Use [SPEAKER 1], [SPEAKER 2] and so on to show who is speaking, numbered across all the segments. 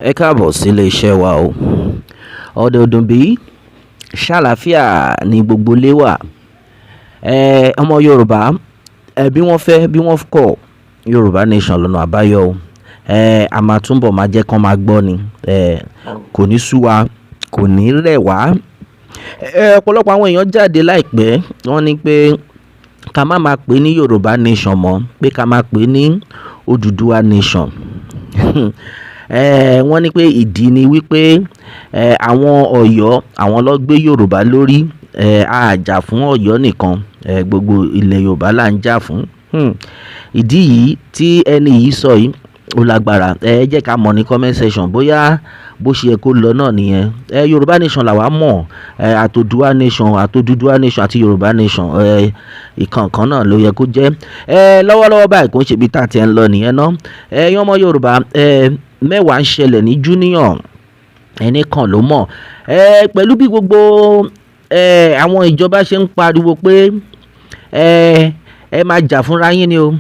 [SPEAKER 1] Ẹ káàbọ̀ sílé iṣẹ́ wa o. Ọ̀dẹ̀ ọdún bí ṣàlàáfíà ní gbogbo ilé wa. Ọmọ Yorùbá, bí wọ́n fẹ́ bí wọ́n kọ̀, Yorùbá nation lọ́nà àbáyọ o. A máa túbọ̀ máa jẹ́ kán máa gbọ́ ni. Kò ní sú wa, kò ní rẹ̀ wá. Ọ̀pọ̀lọpọ̀ àwọn èèyàn jáde láìpẹ́, wọ́n ní pé ká má máa pè ní Yorùbá nation mọ́, pé ká máa pè ní Odùduwà nation. Wọ́n ní pé ìdí ni wípé àwọn Ọ̀yọ́ àwọn ló gbé Yorùbá lórí. A jà fún Ọ̀yọ́ nìkan, gbogbo ilẹ̀ Yorùbá là ń jà fún. Ìdí yìí tí ẹni yìí sọ yìí ó lágbára. Ẹ jẹ́ ká mọ̀ ní comment section bóyá bó ṣe yẹ kó lọ náà nìyẹn. Yorùbá nation làwa mọ̀, àtòdùwà nation àti Yorùbá nation ìkànkan náà ló yẹ kó jẹ́. Lọ́wọ́lọ́wọ́ báyìí kò ń ṣe bí tá ti ń lọ nìyẹn ná. Ẹ̀yin ọmọ Yorùbá, mẹ́wàá ń ṣẹlẹ̀ ní junior, ẹnì kan ló mọ̀. Pẹ̀lú bí gbogbo àwọn ìjọba ṣe ń pariwo pé ẹ máa jà fúnra yín ni o.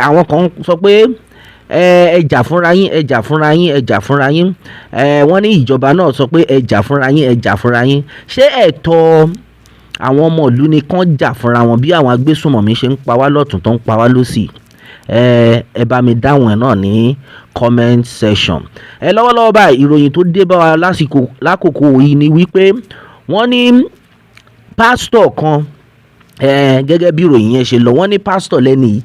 [SPEAKER 1] Àwọn kan sọ pé ẹ jà fúnra yín, ẹ jà fúnra yín, ẹ jà fúnra yín. Wọ́n ní ìjọba náà sọ pé ẹ jà fúnra yín, ẹ jà fúnra yín. Ṣé ẹ̀tọ́ àwọn ọmọ ìlú ni kán jà fúnra wọn bí àwọn agbésùnmọ̀mí ṣe ń pa wá lọ́tùn tó ń pa wá lósì? Ẹ bá mi dáhùn ẹ̀ náà ní comment section. Lọ́wọ́lọ́wọ́ báyìí ìròyìn tó dé bá wa lákòókò yìí ni wípé wọ́n ní pásítọ̀ kan, gẹ́gẹ́ bí ìròyìn yẹn ṣe lọ, wọ́n ní pásítọ̀ lẹ́ni yìí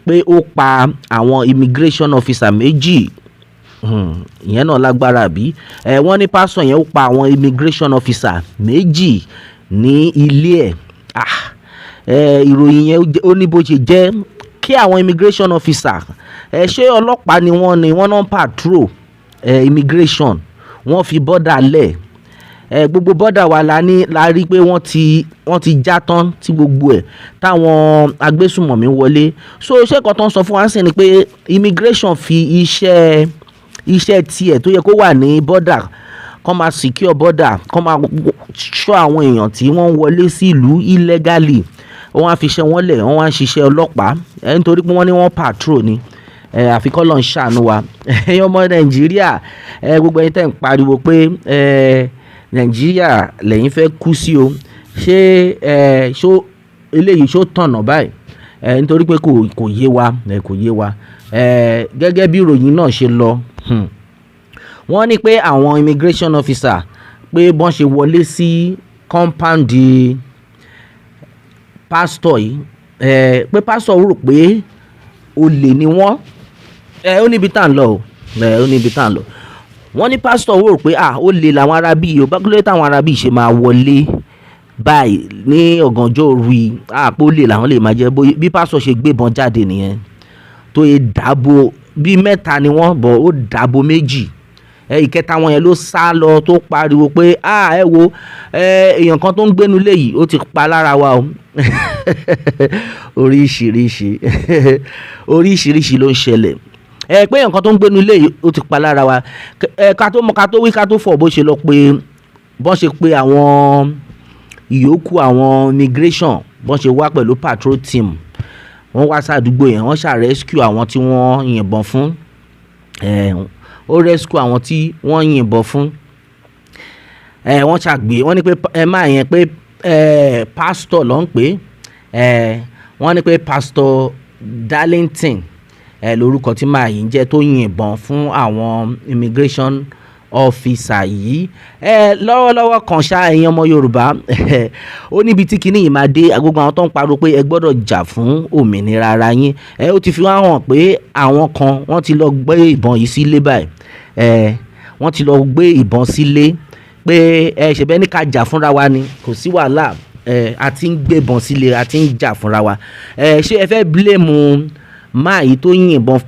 [SPEAKER 1] pé ó pa àwọn immigration officer méjì. Ìyẹn náà lágbára bí. Wọ́n ní pásítọ̀ yẹn ó pa àwọn immigration officer méjì ní ilé ẹ̀. Ìròyìn yẹn ó ní bó ṣe jẹ́. Kí àwọn immigration officer, ṣé ọlọ́pàá ni wọ́n náà patrol immigration, wọ́n fi border lẹ̀. Gbogbo border wa la rí pé wọ́n ti já tán tí gbogbo ẹ̀ táwọn agbésùnmọ̀mí wọlé. So ṣé kan tó ń sọ fún wa sí ni pé immigration fi iṣẹ́ tiẹ̀ tó yẹ kó wà ní border, kó máa secure border, kó máa ṣọ́ àwọn èèyàn tí wọ́n ń wọlé sí ìlú illegally, wọ́n á fi iṣẹ́ wọn lẹ̀, wọ́n á ṣiṣẹ́ ọlọ́pàá nítorí pé wọ́n ní wọ́n patrol ni. Àfi kọ́ ló ń ṣàánú wa. Ẹ̀yin ọmọ Nàìjíríà, gbogbo ẹ̀yin tẹ́ ń pariwo pé Nàìjíríà lẹ́yìn fẹ́ kú sí o. Ṣé eléyìí ṣó tọ̀nà báyìí? Nítorí pé kò yé wa, kò yé wa. Gẹ́gẹ́ bí ìròyìn náà ṣe lọ, wọ́n ní pé àwọn immigration officer pé bọ́n ṣe wọlé sí compound pásítọ̀ yìí, pé pásítọ̀ rò pé olè ni wọ́n. Ó níbi tá ń lọ o, ó níbi tá ń lọ. Wọ́n ní pásítọ̀ rò pé olè làwọn arábí yìí o, bá kílódé táwọn arábí ṣe máa wọlé báyìí ní ọ̀gànjọ́ òru yìí, pé olè làwọn lè máa jẹ́. Bí pásítọ̀ ṣe gbébọn jáde nìyẹn, tó yẹ dàbò bí mẹ́ta ni wọ́n bọ̀, ó dàbò méjì. Ìkẹta wọn yẹn ló sá lọ tó pariwo pé ẹ wo èèyàn kan tó ń gbénu lé yìí ó ti pa lára wa o. Oríṣiríṣi ló ń ṣẹlẹ̀. Pé èèyàn kan tó ń gbénu lé yìí ó ti pa lára wa. Ká tó wí ká tó fọ̀ bó ṣe lọ pé bọ́n ṣe pé àwọn ìyókù àwọn immigration bọ́n ṣe wá pẹ̀lú patrol team, wọ́n wá sádùúgbò yẹn, wọ́n ṣà rescue àwọn tí wọ́n yìnbọn fún. Ó rescue àwọn tí wọ́n yìnbọn fún. Wọ́n ṣàgbé, wọ́n ní pé máa yẹn pé pastor ló ń pè. Wọ́n ní pé pastor Darlington lórúkọ tí máa yìí ń jẹ́, tó yìnbọn fún àwọn immigration officer yìí. Lọ́wọ́lọ́wọ́ kan ṣá, ẹ̀yin ọmọ Yorùbá, ó níbi tí kinní yìí máa dé. Agbègbè àwọn tó ń pariwo pé ẹ gbọ́dọ̀ jà fún òmìnira ara yín. Ó ti fi wá hàn pé àwọn kan wọ́n ti lọ gbé ìbọn yìí sílé báyìí. Wọ́n ti lọ gbé ìbọn sílé pé ṣèbẹ́ ní ká jà fúnra wa ni, kò sí wàhálà. A ti ń gbé ìbọn sílé, a ti ń jà fúnra wa. Ṣé ẹ fẹ́ blame máa yìí tó yìnbọn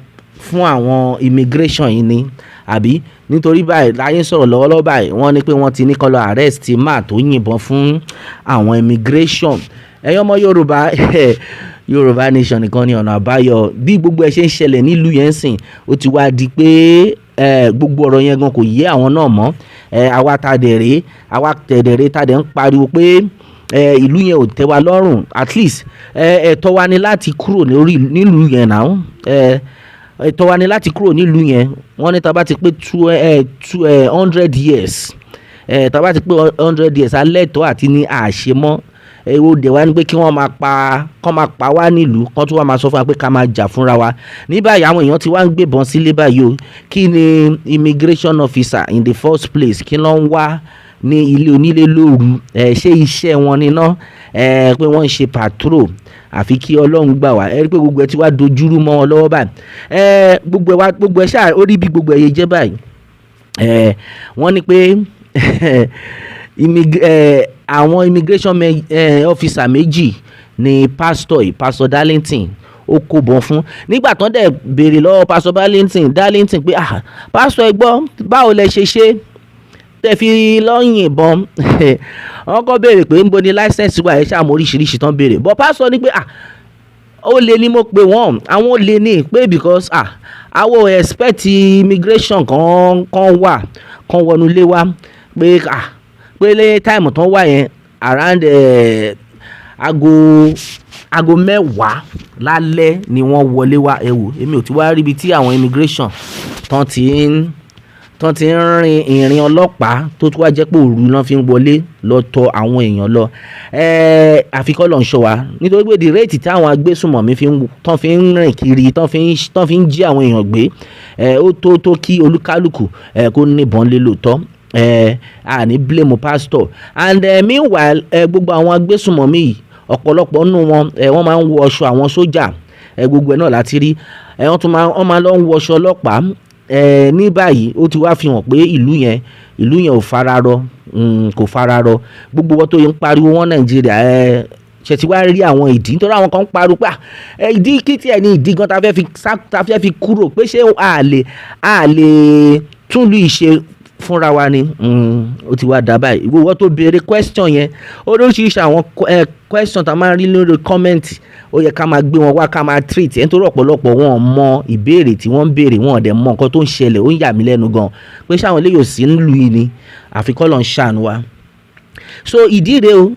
[SPEAKER 1] fún àwọn immigration yìí ni? Àbí nítorí báyìí láyé sọ̀rọ̀ lọ́wọ́lọ́wọ́ báyìí, wọ́n ní pé wọ́n ti ní kó lọ arrest máa tó yìnbọn fún àwọn immigration. Ẹ̀yin ọmọ Yorùbá, Yorùbá nation nìkan ni ọ̀nà àbáyọ. Bí gbogbo ẹ ṣe ń ṣẹlẹ̀ nílùú yẹn sìn, ó ti wá di pé gbogbo ọ̀rọ̀ yẹn gan kò yé àwọn náà mọ́. Àwa tẹ̀dẹ̀rẹ́ tàdé ń pariwo pé ìlú yẹn ò tẹ́ wa lọ́rùn. At least ẹ̀tọ́ wa ni láti kúrò nílùú yẹn náà. ẹ̀tọ́ wa ni láti kúrò nílùú yẹn. Wọ́n ní tá bá ti pé 100 years tá bá ti pé 100 years alẹ́tọ̀ọ́ àti ní àṣemọ́ ó dẹ̀ wá ní pé kí wọ́n máa pa wá nílùú, kán tún wá máa sọ fún wa pé ká máa jà fúnra wa. Ní báyìí àwọn èèyàn ti wá ń gbébọn sílé báyìí o. Kí ni immigration officer in the first place kí ló ń wá ní ilé onílé lóru? Ṣé iṣẹ́ wọn ni ná? Pé wọ́n ń ṣe patrol? Àfi kí Ọlọ́run gbà wá. Ẹ rí pé gbogbo ẹ ti wá dojúrú mọ́ wọn lọ́wọ́ báyìí. Gbogbo ẹ ṣáà ó rí bí gbogbo ẹ yẹ jẹ́ báyìí. Wọ́n ní pé àwọn immigration officer méjì ni pastor Darlington ó kó bọ́n fún. Nígbà tán dẹ̀ béèrè lọ́wọ́ pastor Darlington pé pastor ẹ gbọ́ báwo lẹ ṣe tẹ́ fi lọ́yìn ìbọn. Wọ́n kọ́ béèrè pé níbo ni license wà, ẹ ṣáà mọ oríṣiríṣi tán béèrè. But pastor ní pé ó lè ní mo pè wọ́n, àwọn ò lè ní pé because àwọn expect immigration kan wà kan wọnú ilé wa pé lé time tán wà yẹn around aago 10 lálẹ́ ni wọ́n wọlé wá. Ẹ wò èmi ò ti wá ríbi tí àwọn immigration tán ti ń rin ìrìn ọlọ́pàá tó tún wá jẹ́ pé òru náà fi ń wọlé lọ tọ àwọn èèyàn lọ. Àfikọ́ lọ ń ṣọ́ wa nítorí pé the rate tí àwọn agbésùnmọ̀mí tán fi ń rìn kiri tán fi ń jí àwọn èèyàn gbé ó tó kí olúkálùkù kó níbọn lé lóòótọ́. Àní blame pastor and meanwhile gbogbo àwọn agbésùnmọ̀mí yìí ọ̀pọ̀lọpọ̀ nínú wọn wọ́n máa ń wọ aṣọ àwọn sójà gbogbo ẹ̀ náà láti rí. Wọ́n máa lọ ń wọ aṣọ ọlọ́pàá. Ní báyìí ó ti wá fi hàn pé ìlú yẹn ò fararọ. Gbogbo wọn tó yẹ ń pariwo wọn Nàìjíríà ṣe ti wá rí àwọn ìdí nítorí àwọn kan ń pariwo pé ìdí kí tiẹ̀ ní ìdí gan ta fẹ́ fi kúrò pé ṣé a lè tún lù ìṣe fúnra wa ni. Ó ti wá dà báyìí. Ìwọ tó béèrè question yẹn oríṣiríṣi àwọn question tá a máa ń rí lórí comment ó yẹ ká máa gbé wọn wá ká máa treat nítorí ọ̀pọ̀lọpọ̀ wọn mọ ìbéèrè tí wọ́n ń béèrè, wọn ò dẹ̀ mọ nǹkan tó ń ṣẹlẹ̀. Ó ń yà mí lẹ́nu gan pé ṣáwọn eléyìí ò sí nílùú yìí ni, àfi kọ́ ló ń ṣàánú wa. So ìdí rèé o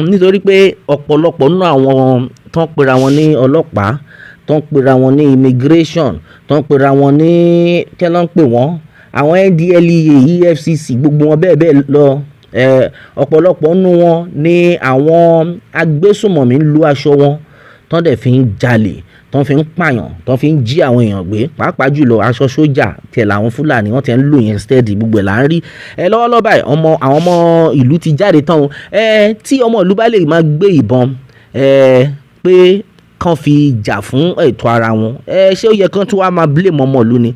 [SPEAKER 1] nítorí pé ọ̀pọ̀lọpọ̀ nínú àwọn tó ń pera wọn ní ọlọ́pàá, tó ń pera wọn ní immigration, tó ń pera wọn ní kí ló ń pè wọ́n, àwọn NDLEA, EFCC, gbogbo wọn bẹ́ẹ̀ lọ. Ọ̀pọ̀lọpọ̀ nínú wọn ni àwọn agbésùnmọ̀mí ń lu aṣọ wọn tán dẹ̀ fi ń jalè, tán fi ń pààyàn, tán fi ń jí àwọn èèyàn gbé. Pàápàá jùlọ aṣọ sójà tẹ̀ làwọn Fúlàní wọ́n ti ń lò yẹn steady, gbogbo ẹ̀ là ń rí. Lọ́wọ́lọ́wọ́ báyìí àwọn ọmọ ìlú ti jáde tán o. Tí ọmọ ìlú bá lè máa gbé ìbọn pé kán fi jà fún ẹ̀tọ́ ara wọn, ṣé ó yẹ kán tún wá máa blame ọmọ ìlú ni?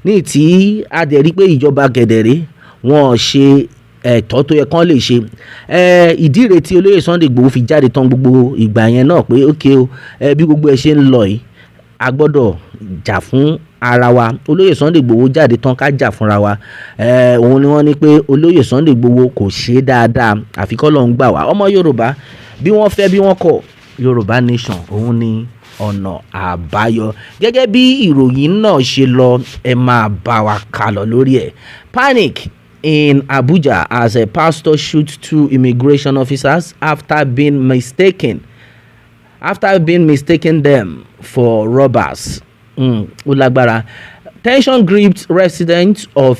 [SPEAKER 1] Ní tí a dẹ̀ rí pé ìjọba gẹ̀dẹ̀rẹ́ wọn ṣe ẹ̀tọ́ tó yẹ kán lè ṣe. Ìdí rèé tí olóyè Sunday Igboho fi jáde tán gbogbo ìgbà yẹn náà pé okay o, bí gbogbo ẹ ṣe ń lọ yìí a gbọ́dọ̀ jà fún ara wa. Olóyè Sunday Igboho jáde tán ká jà fúnra wa. Òun ni wọ́n ní pé olóyè Sunday Igboho kò ṣe dáadáa, àfi kọ́ ló ń gbà wá. Ọmọ Yorùbá bí wọ́n fẹ́ bí wọ́n kọ̀, Yorùbá nation òun ni ọ̀nà àbáyọ. Gẹ́gẹ́ bí ìròyìn náà ṣe lọ, ẹ máa bá wa kà lọ lórí ẹ̀. Panic in Abuja as a pastor shoots 2 immigration officers after being mistaken them for robbers. Ó lágbára. Tension gripped residents of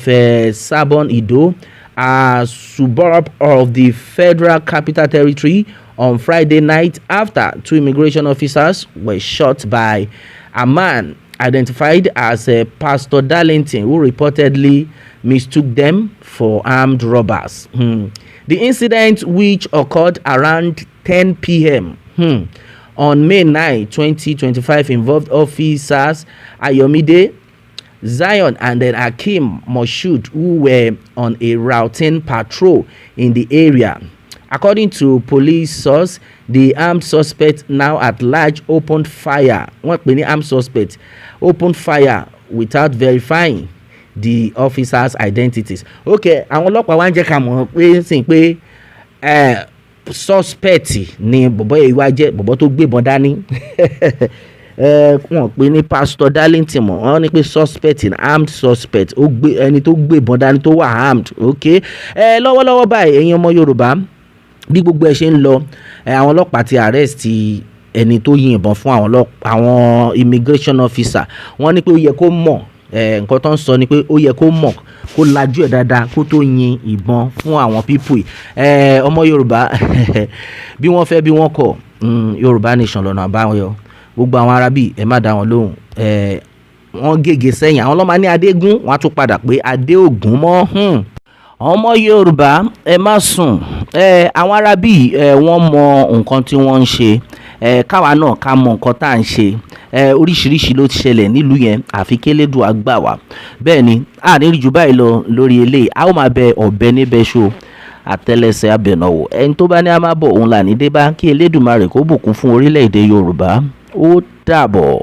[SPEAKER 1] Sabon Ido, a suburb of the Federal Capital Territory, on Friday night after 2 immigration officers were shot by a man identified as Pastor Darlington, who reportedly mistook them for armed robbers. The incident, which occurred around 10 p.m. On May 9, 2025, involved officers Ayomide Zion and then Hakeem Moshood, who were on a routine patrol in the area. According to police source, the armed suspect now at large opened fire. Wọ́n pè ní armed suspect opened fire without verifying the officers' identities. Okay, àwọn ọlọ́pàá wá ń jẹ́ ká mọ̀ pé sìn pé suspect ni bọ̀bọ́ yìí wá jẹ́, bọ̀bọ́ tó gbébọn dání. Wọ́n pè ní Pastor Darlington mọ̀, wọ́n ní pé suspect ni armed suspect, ẹni tó gbébọn dání tó wà armed. Okay, lọ́wọ́lọ́wọ́ báyìí ẹ̀yin ọmọ Yorùbá bí gbogbo ẹ ṣe ń lọ, àwọn ọlọ́pàá ti arrest ẹni tó yìnbọn fún àwọn immigration officer. Wọ́n ní pé ó yẹ kó mọ̀, nǹkan tó ń sọ ni pé ó yẹ kó mọ̀, kó lajú ẹ̀ dáadáa kó tó yin ìbọn fún àwọn people yìí. Ọmọ Yorùbá bí wọ́n fẹ́ bí wọ́n kọ̀, Yorùbá nation lọ́nà àbáyọ. Gbogbo àwọn arábì ẹ má dá wọn lóhùn, wọ́n gègé sẹ́yìn, àwọn ọlọ́mọ ní adégún, wọ́n á tún padà pé adé ògún mọ́. Ọmọ Yorùbá ẹ má sùn, àwọn arábì wọ́n mọ nǹkan tí wọ́n ń ṣe, káwa náà ká mọ nǹkan tá à ń ṣe. Oríṣiríṣi ló ti ṣẹlẹ̀ nílùú yẹn, àfi kélédùà gbà wá. Bẹ́ẹ̀ ni a ní rí jù báyìí lọ lórí eléyìí, a ó máa bẹ ọ̀bẹ níbẹ̀ ṣó, àtẹ́lẹsẹ̀ abẹ̀nàwò. Ẹni tó bá ní a máa bọ̀ òun là ní dé bá. Kí Elédùmarè kó bùkún fún orílẹ̀-èdè Yorùbá. Ó dàbọ̀.